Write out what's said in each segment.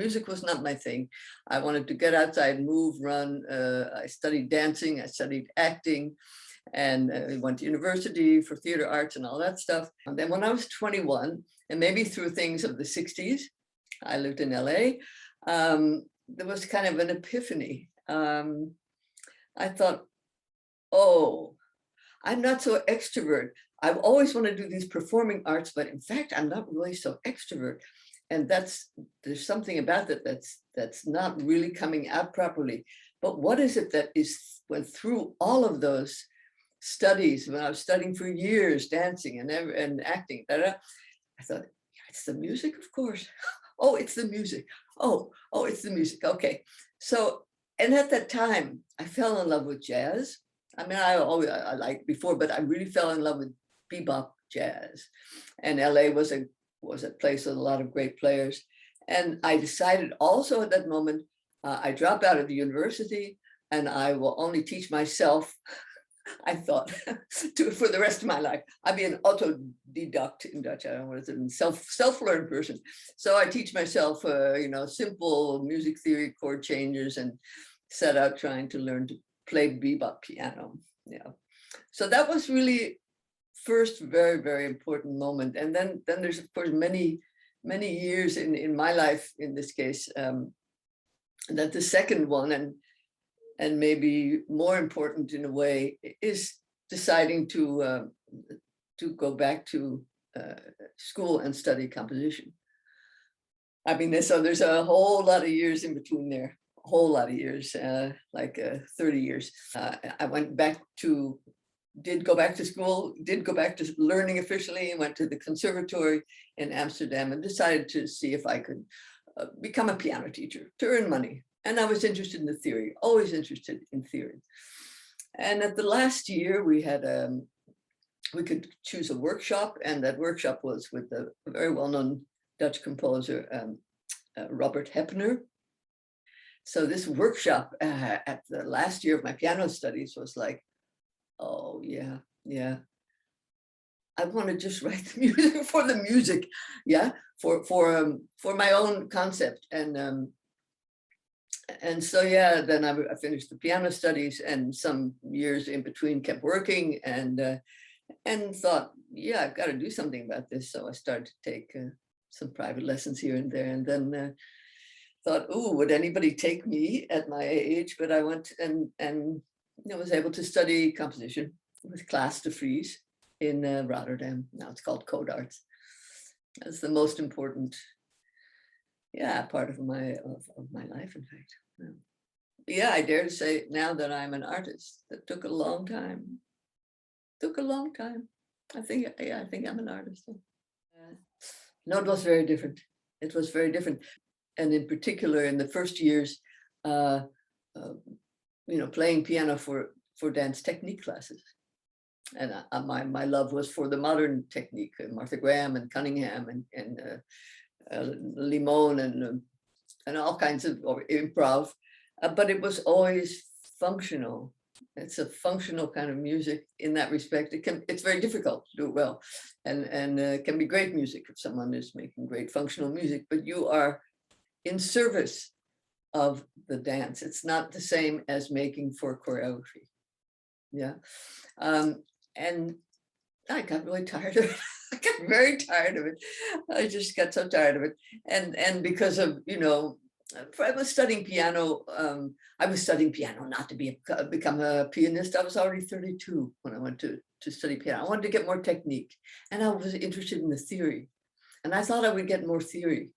Music was not my thing. I wanted to get outside, move, run. I studied dancing, I studied acting, and went to university for theater arts and all that stuff. And then when I was 21, and maybe through things of the 60s, I lived in LA, there was kind of an epiphany. I thought, oh, I'm not so extrovert. I've always wanted to do these performing arts, but in fact, I'm not really so extrovert. And there's something about that that's not really coming out properly. But what is it that went through all of those studies when I was studying for years, dancing and acting, I thought, yeah, it's the music, of course. Oh, it's the music. Oh, it's the music. Okay. So, and at that time, I fell in love with jazz. I mean, I liked before, but I really fell in love with bebop jazz. And LA was a place with a lot of great players. And I decided also at that moment, I dropped out of the university and I will only teach myself, I thought, for the rest of my life. I'd be an autodidact in Dutch. I don't know what it is, self-learned person. So I teach myself, simple music theory, chord changes, and set out trying to learn to play bebop piano. Yeah. So that was really first very, very important moment. And then there's, of course, many years in my life, in this case, that the second one, and maybe more important in a way, is deciding to go back to school and study composition. I mean, so there's a whole lot of years in between there, a whole lot of years, like 30 years. I did go back to school, did go back to learning officially, went to the conservatory in Amsterdam and decided to see if I could become a piano teacher to earn money. And I was interested in the theory, always interested in theory. And at the last year, we could choose a workshop, and that workshop was with a very well-known Dutch composer, Robert Heppner. So this workshop at the last year of my piano studies was like, oh yeah. I want to just write the music for the music, yeah, for my own concept. And so, yeah, then I finished the piano studies, and some years in between kept working, and thought, yeah, I've got to do something about this. So I started to take some private lessons here and there, and then thought, oh, would anybody take me at my age? But I went and was able to study composition with Klaas de Vries in Rotterdam. Now it's called CodArts. That's the most important, part of my life, in fact. Yeah, I dare to say now that I'm an artist. That took a long time. I think I'm an artist. No, it was very different. It was very different, and in particular in the first years, playing piano for dance technique classes. And my love was for the modern technique, Martha Graham and Cunningham and Limon and all kinds of improv, but it was always functional. It's a functional kind of music in that respect. It's very difficult to do it well, and it can be great music if someone is making great functional music, but you are in service of the dance. It's not the same as making for choreography. Yeah. And I got really tired of it. I got very tired of it. I just got so tired of it. And because of, I was studying piano. I was studying piano not to become a pianist. I was already 32 when I went to study piano. I wanted to get more technique, and I was interested in the theory. And I thought I would get more theory.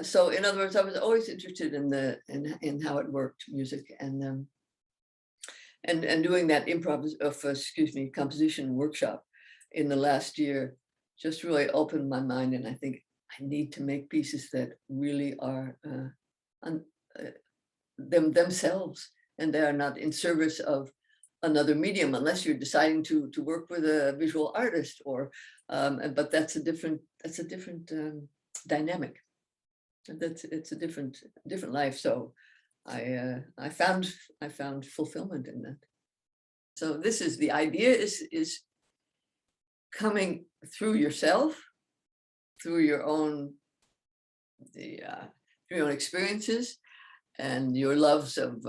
So in other words, I was always interested in how it worked, music, and doing that composition workshop in the last year just really opened my mind. And I think I need to make pieces that really are themselves, and they are not in service of another medium, unless you're deciding to work with a visual artist, but that's a different dynamic. It's a different life. So I found fulfillment in that. So this is the idea is coming through yourself, through your own the your own experiences and your loves of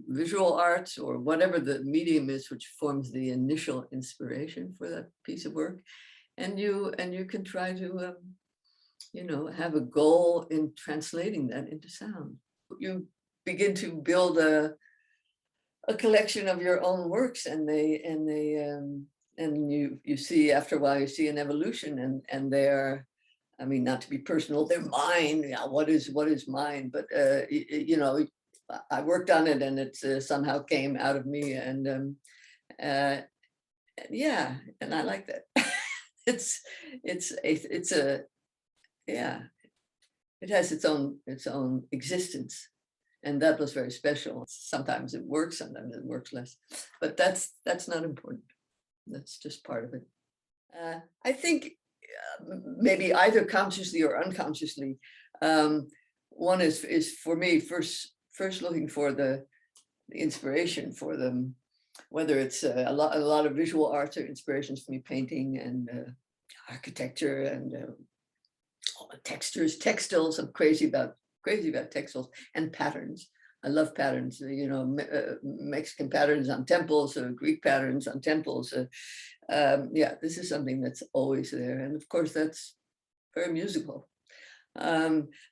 visual arts or whatever the medium is which forms the initial inspiration for that piece of work, and you can try to have a goal in translating that into sound. You begin to build a collection of your own works, and you see after a while you see an evolution, and they're, I mean, not to be personal, they're mine. Yeah, what is mine? But I worked on it, and it somehow came out of me, and yeah, and I like that. It's a yeah, it has its own existence, and that was very special. Sometimes it works, sometimes it works less, but that's not important. That's just part of it. I think maybe either consciously or unconsciously, one is for me first looking for the inspiration for them, whether it's a lot of visual arts or inspirations for me, painting and architecture and textures, textiles. I'm crazy about textiles and patterns. I love patterns, Mexican patterns on temples, or Greek patterns on temples. Yeah, this is something that's always there. And of course, that's very musical.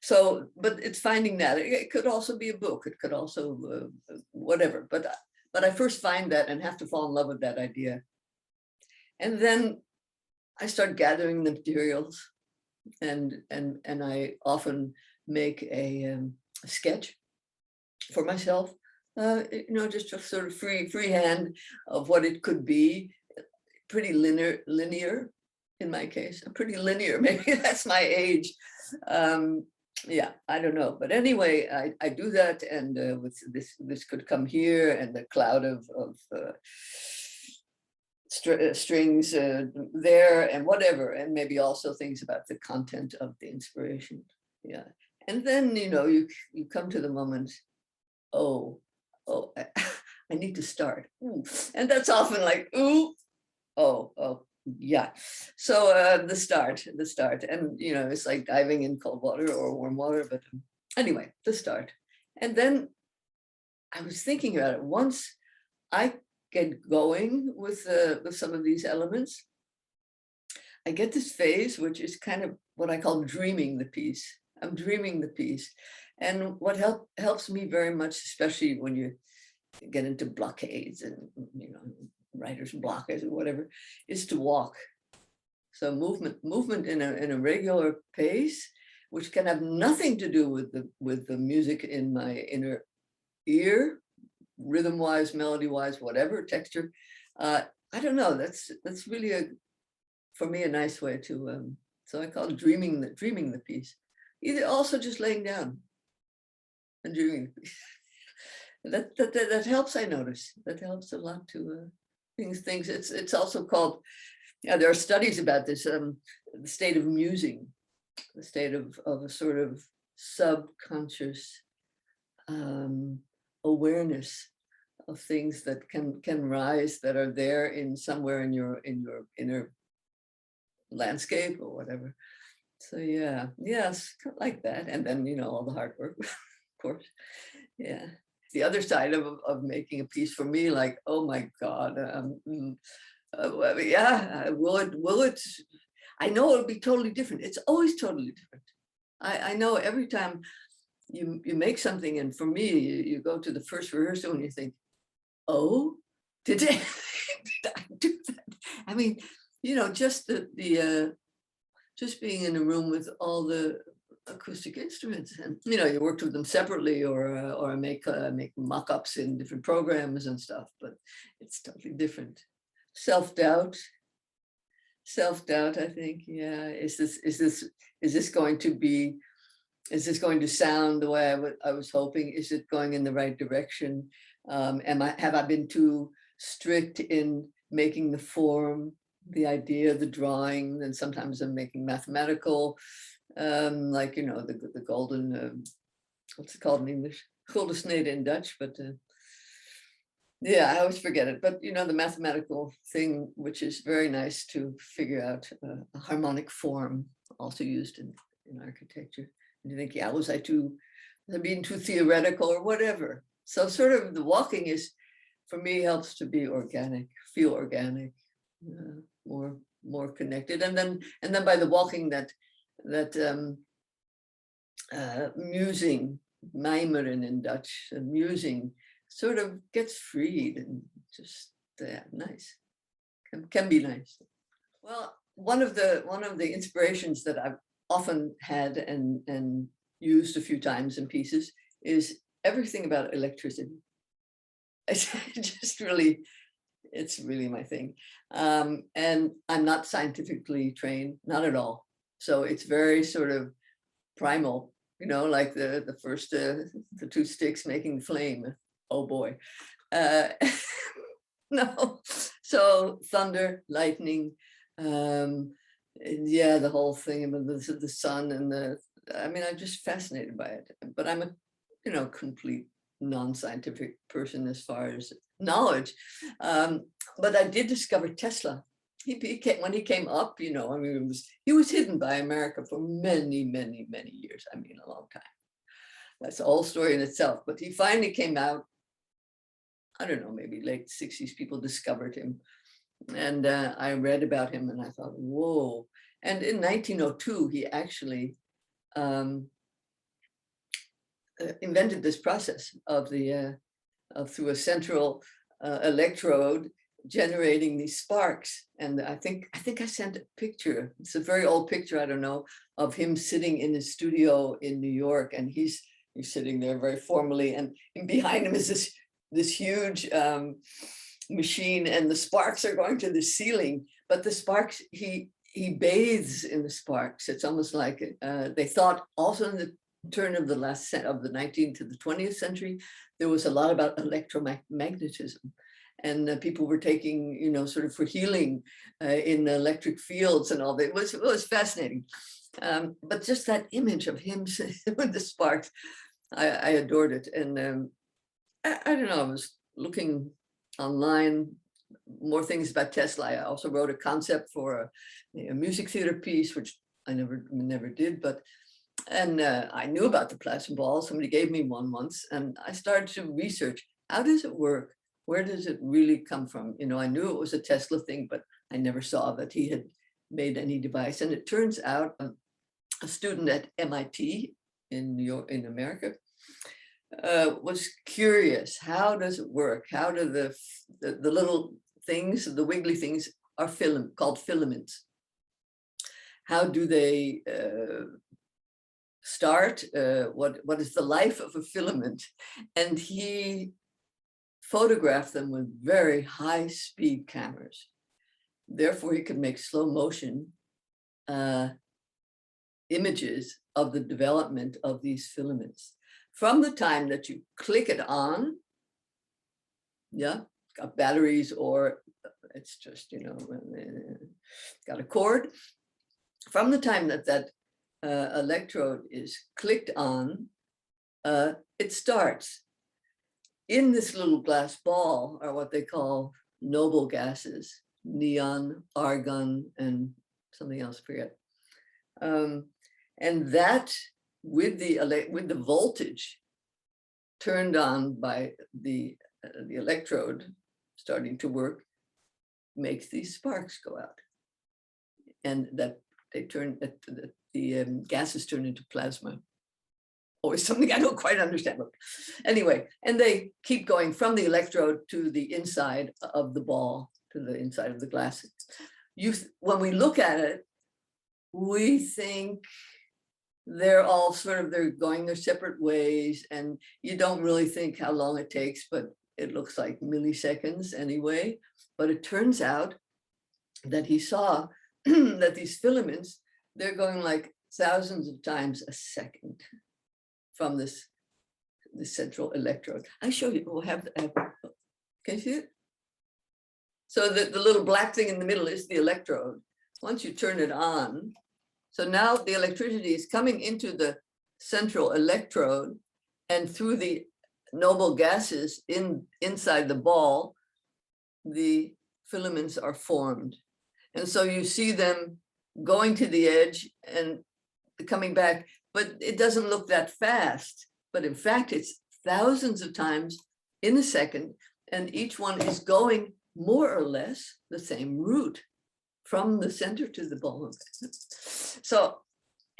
So, but it's finding that. It could also be a book. It could also, whatever. But I first find that and have to fall in love with that idea. And then I start gathering the materials, and I often make a sketch for myself, just a sort of freehand of what it could be. Pretty linear in my case, pretty linear. Maybe that's my age. Yeah, I don't know. But anyway, I do that, and with this could come here, and the cloud of strings there, and whatever, and maybe also things about the content of the inspiration. Yeah, and then you come to the moment. Oh, I need to start. Ooh. And that's often like, ooh, oh, yeah. So the start, and it's like diving in cold water or warm water. But anyway, the start. And then I was thinking about it. Once I get going with some of these elements, I get this phase, which is kind of what I call dreaming the piece. I'm dreaming the piece. And what helps me very much, especially when you get into blockades and writer's block or whatever, is to walk. So movement in a regular pace, which can have nothing to do with the music in my inner ear, rhythm-wise, melody-wise, whatever, texture. I don't know. That's really for me a nice way to. So I call it dreaming the piece. Either also just laying down and dreaming the piece. That helps. I notice that helps a lot to things. It's also called. Yeah, there are studies about this. The state of musing, the state of a sort of subconscious awareness of things that can rise, that are there in somewhere in your inner landscape or whatever. So yeah, yes, like that. And then all the hard work, of course. Yeah. The other side of making a piece for me, like, oh my God, yeah, will it? I know it'll be totally different. It's always totally different. I know every time you make something, and for me, you go to the first rehearsal and you think, oh, did I do that? I mean, just the just being in a room with all the acoustic instruments, and you worked with them separately, or make mock-ups in different programs and stuff, but it's totally different. Self-doubt, I think. Yeah, is this going to sound the way I was hoping? Is it going in the right direction? Have I been too strict in making the form, the idea, the drawing? And sometimes I'm making mathematical, like the golden, what's it called in English? Gulden in Dutch, but yeah, I always forget it. But the mathematical thing, which is very nice to figure out a harmonic form, also used in architecture. You think, yeah, was I being too theoretical or whatever? So sort of the walking is, for me, helps to be organic, feel organic, more connected. And then by the walking, that musing, mijmeren in Dutch, musing sort of gets freed and just nice. Can be nice. Well, one of the inspirations that I've often had and used a few times in pieces is everything about electricity. It's just really, it's really my thing. And I'm not scientifically trained, not at all. So it's very sort of primal, you know, like the first, the two sticks making the flame. Oh boy. No, so thunder, lightning, yeah, the whole thing about the sun and I mean, I'm just fascinated by it. But I'm a complete non-scientific person as far as knowledge. But I did discover Tesla. When he came up, I mean, he was hidden by America for many, many, many years. I mean, a long time. That's a whole story in itself. But he finally came out. I don't know, maybe late 60s, people discovered him. And I read about him and I thought, whoa. And in 1902, he actually invented this process of through a central electrode generating these sparks. And I think I sent a picture. It's a very old picture, I don't know, of him sitting in his studio in New York. And he's sitting there very formally. And behind him is this huge machine, and the sparks are going to the ceiling, but the sparks, he bathes in the sparks. It's almost like they thought also in the turn of the 19th to the 20th century, there was a lot about electromagnetism, and people were taking, sort of for healing in electric fields and all that. It was fascinating. But just that image of him with the sparks, I adored it. And I don't know, I was looking online, more things about Tesla. I also wrote a concept for a music theater piece, which I never did, and I knew about the plasma ball. Somebody gave me one once, and I started to research, how does it work? Where does it really come from? I knew it was a Tesla thing, but I never saw that he had made any device. And it turns out a student at MIT in New York, in America, was curious, how does it work? How do the little things, the wiggly things, are called filaments? How do they start? What is the life of a filament? And he photographed them with very high-speed cameras. Therefore, he could make slow motion images of the development of these filaments. From the time that you click it on, got batteries, or it's just, got a cord. From the time that electrode is clicked on, it starts. In this little glass ball are what they call noble gases, neon, argon, and something else, forget. And that, with the voltage turned on by the electrode starting to work, makes these sparks go out, and that the gases turn into plasma. Always something I don't quite understand. But anyway, and they keep going from the electrode to the inside of the ball, to the inside of the glass. When we look at it, we think they're going their separate ways, and you don't really think how long it takes, but it looks like milliseconds anyway. But it turns out that he saw that these filaments, they're going like thousands of times a second from this central electrode. I show you, we'll have can you see it? So the little black thing in the middle is the electrode. Once you turn it on, so now the electricity is coming into the central electrode, and through the noble gases inside the ball, the filaments are formed. And so you see them going to the edge and coming back. but it doesn't look that fast. But in fact, it's thousands of times in a second, and each one is going more or less the same route from the center to the ball. So,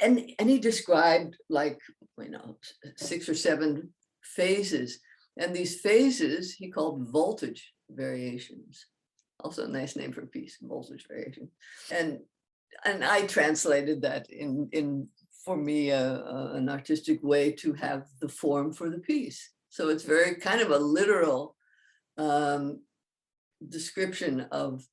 and he described like, 6 or 7 phases, and these phases he called voltage variations. Also a nice name for a piece, voltage variation. And I translated that in for me, an artistic way to have the form for the piece. So it's very kind of a literal description of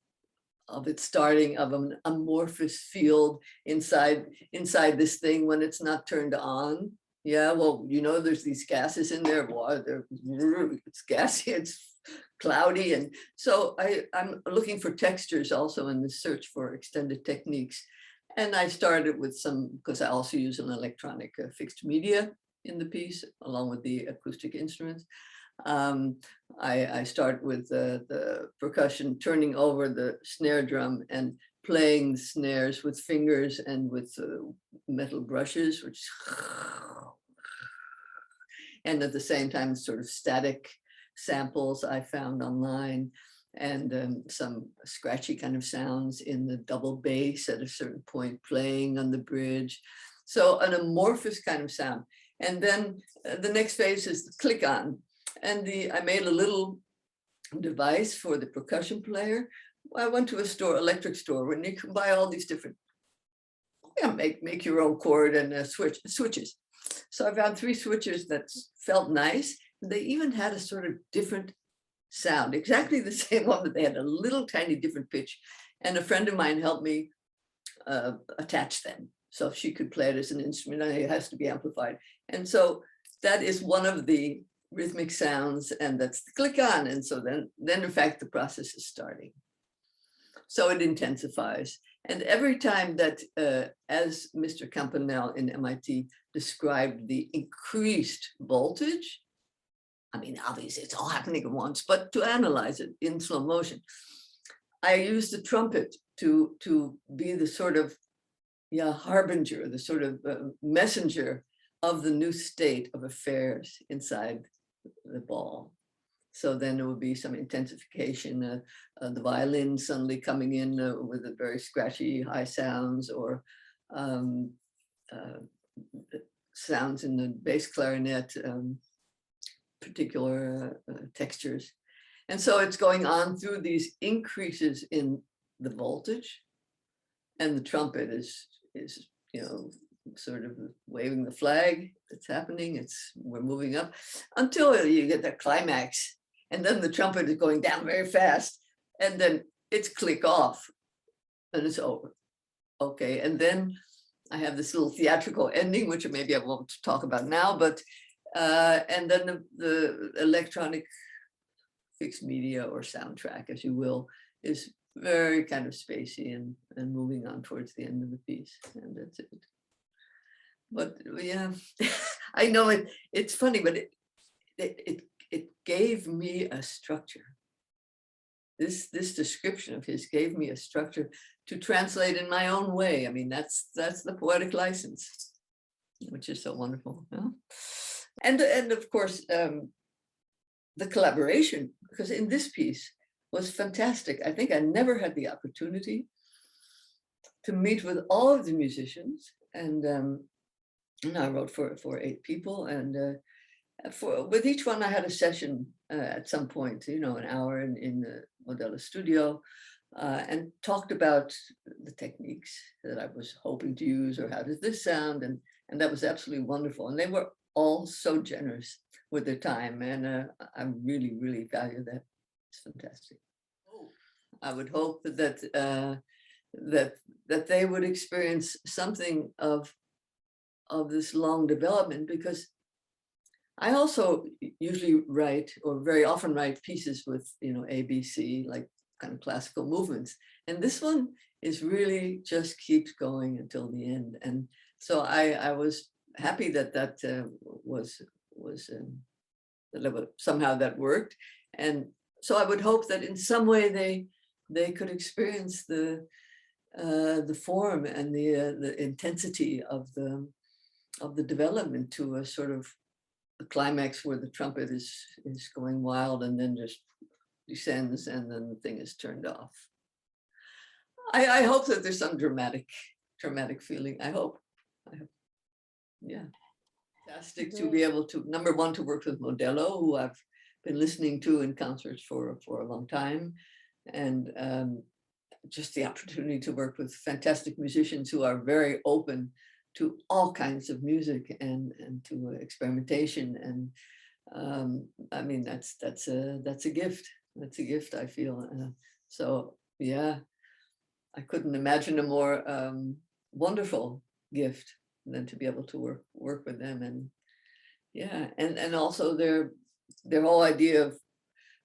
it starting of an amorphous field inside this thing when it's not turned on. Yeah, well, there's these gases in there. Water, it's gassy, it's cloudy. And so I'm looking for textures also in the search for extended techniques. And I started with some, because I also use an electronic fixed media in the piece, along with the acoustic instruments. I start with the percussion, turning over the snare drum and playing snares with fingers and with metal brushes, which, and at the same time, sort of static samples I found online, and some scratchy kind of sounds in the double bass at a certain point, playing on the bridge. So an amorphous kind of sound. And then the next phase is the click on. And I made a little device for the percussion player. I went to a store, electric store, where you can buy all these different, make your own chord and switches. So I found 3 switches that felt nice. They even had a sort of different sound, exactly the same one, but they had a little tiny different pitch. And a friend of mine helped me attach them, so she could play it as an instrument. It has to be amplified. And so that is one of the rhythmic sounds, and that's the click on. And so then in fact, the process is starting. So it intensifies. And every time that, as Mr. Campanelle in MIT described the increased voltage, I mean, obviously it's all happening at once, but to analyze it in slow motion, I use the trumpet to be the sort of harbinger, the sort of messenger of the new state of affairs inside the ball. So then there will be some intensification, the violin suddenly coming in with a very scratchy high sounds, or sounds in the bass clarinet, particular textures. And so it's going on through these increases in the voltage, and the trumpet is sort of waving the flag. It's happening. We're moving up until you get the climax, and then the trumpet is going down very fast, and then it's click off, and it's over. Okay, and then I have this little theatrical ending, which maybe I won't talk about now, but and then the electronic fixed media or soundtrack, as you will, is very kind of spacey and moving on towards the end of the piece, and that's it. But yeah, I know it's funny, but it gave me a structure. This description of his gave me a structure to translate in my own way. I mean, that's the poetic license, which is so wonderful. Yeah? And of course, the collaboration, because in this piece was fantastic. I think I never had the opportunity to meet with all of the musicians, and I wrote for 8 people, and with each one I had a session at some point, an hour in the Modelo studio, and talked about the techniques that I was hoping to use, or how does this sound, and that was absolutely wonderful. And they were all so generous with their time, and I really, really value that. It's fantastic. I would hope that they would experience something of this long development, because I also usually write, or very often write, pieces with ABC, like kind of classical movements, and this one is really just keeps going until the end. And so I was happy that was somehow that worked, and so I would hope that in some way they could experience the form and the intensity of the development to a sort of a climax where the trumpet is going wild and then just descends and then the thing is turned off. I hope that there's some dramatic feeling. I hope. Yeah. Fantastic to be able to, number one, to work with Modelo, who I've been listening to in concerts for a long time. And just the opportunity to work with fantastic musicians who are very open to all kinds of music and to experimentation. And I mean, that's a gift. That's a gift, I feel. So yeah, I couldn't imagine a more wonderful gift than to be able to work with them. And yeah, and also their whole idea of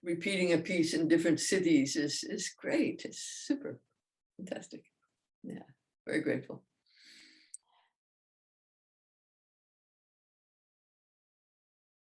repeating a piece in different cities is great. It's super fantastic. Yeah, very grateful.